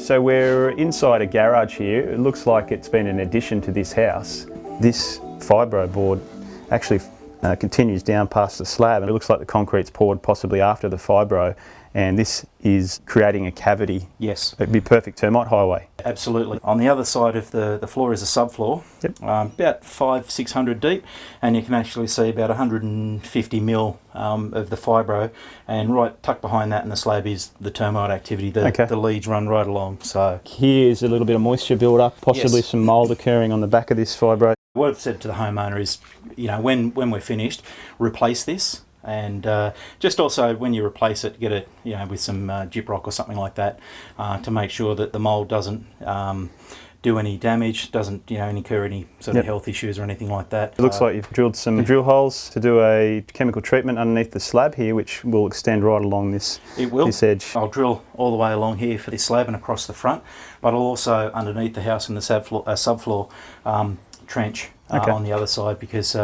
So we're inside a garage here. It looks like it's been an addition to this house. This fibro board actually continues down past the slab, and it looks like the concrete's poured possibly after the fibro, and this is creating a cavity. Yes. It'd be perfect termite highway. Absolutely. On the other side of the floor is a subfloor, Yep. About 500-600 deep, and you can actually see about 150 mil of the fibro, and right tucked behind that in the slab is the termite activity. The leads run right along. So here's a little bit of moisture build up, possibly Yes. some mould occurring on the back of this fibro. what I've said to the homeowner is, when we're finished, replace this. And just also when you replace it, get it with some gyprock or something like that to make sure that the mould doesn't do any damage, doesn't incur any sort of health issues or anything like that. It looks like you've drilled some drill holes to do a chemical treatment underneath the slab here, which will extend right along this edge. I'll drill all the way along here for this slab and across the front, but I'll also underneath the house in the subfloor trench on the other side, because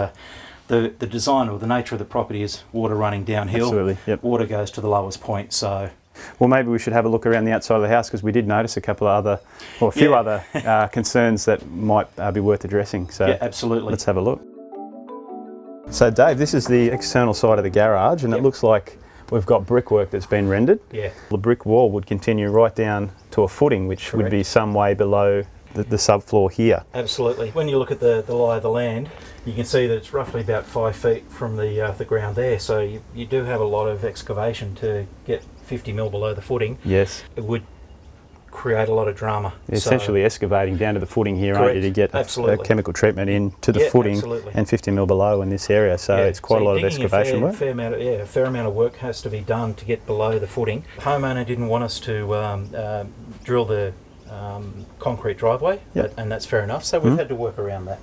the design or the nature of the property is water running downhill. Absolutely, yep. Water goes to the lowest point, so... Well, maybe we should have a look around the outside of the house, because we did notice a couple of other, or a few other concerns that might be worth addressing. So yeah, absolutely. Let's have a look. So Dave, this is the external side of the garage, and it looks like we've got brickwork that's been rendered. Yeah. The brick wall would continue right down to a footing, which would be some way below the subfloor here. Absolutely. When you look at the lie of the land, you can see that it's roughly about 5 feet from the ground there. So you do have a lot of excavation to get 50 mil below the footing. Yes. It would create a lot of drama. You're essentially excavating down to the footing here, aren't you, to get a chemical treatment into the footing and 50 mil below in this area. So it's quite a lot of excavation work. A fair amount of work has to be done to get below the footing. The homeowner didn't want us to drill the concrete driveway, and that's fair enough, so we've had to work around that.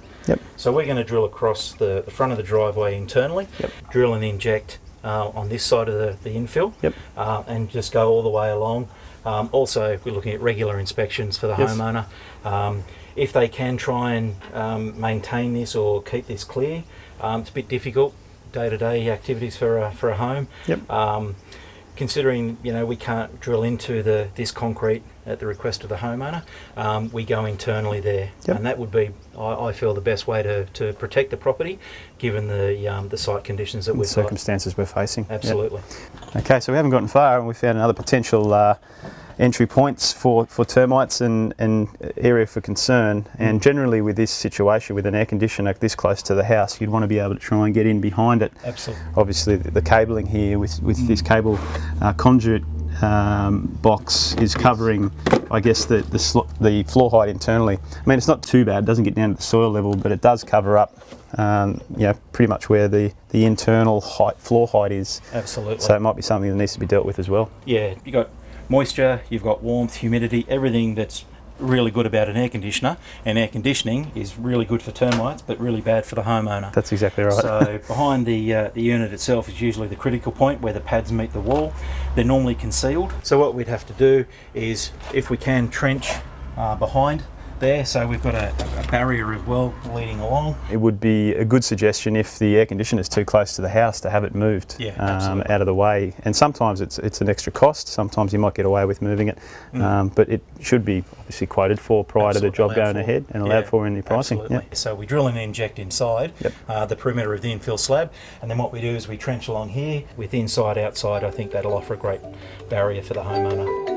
So we're going to drill across the front of the driveway internally, drill and inject on this side of the infill, and just go all the way along. Also, we're looking at regular inspections for the homeowner. If they can try and maintain this or keep this clear, it's a bit difficult, day-to-day activities for a home. Considering we can't drill into this concrete at the request of the homeowner, we go internally there, and that would be, I feel, the best way to protect the property, given the site conditions that we've got. The circumstances we're facing. Absolutely. Okay, so we haven't gotten far, and we found another potential entry points for termites and area for concern. And generally with this situation, with an air conditioner this close to the house, you'd want to be able to try and get in behind it. Absolutely. Obviously the cabling here with this cable conduit box is covering, I guess, the floor height internally. I mean, it's not too bad, it doesn't get down to the soil level, but it does cover up pretty much where the internal floor height is. Absolutely. So it might be something that needs to be dealt with as well. Yeah, you got moisture, you've got warmth, humidity, everything that's really good about an air conditioner, and air conditioning is really good for termites but really bad for the homeowner. That's exactly right. So behind the unit itself is usually the critical point where the pads meet the wall. They're normally concealed, so what we'd have to do is, if we can, trench behind there, so we've got a barrier as well leading along. It would be a good suggestion, if the air conditioner is too close to the house, to have it moved out of the way. And sometimes it's an extra cost, sometimes you might get away with moving it, but it should be obviously quoted for prior to the job going ahead and allowed for in the pricing. So we drill and inject inside the perimeter of the infill slab, and then what we do is we trench along here with inside outside. I think that'll offer a great barrier for the homeowner.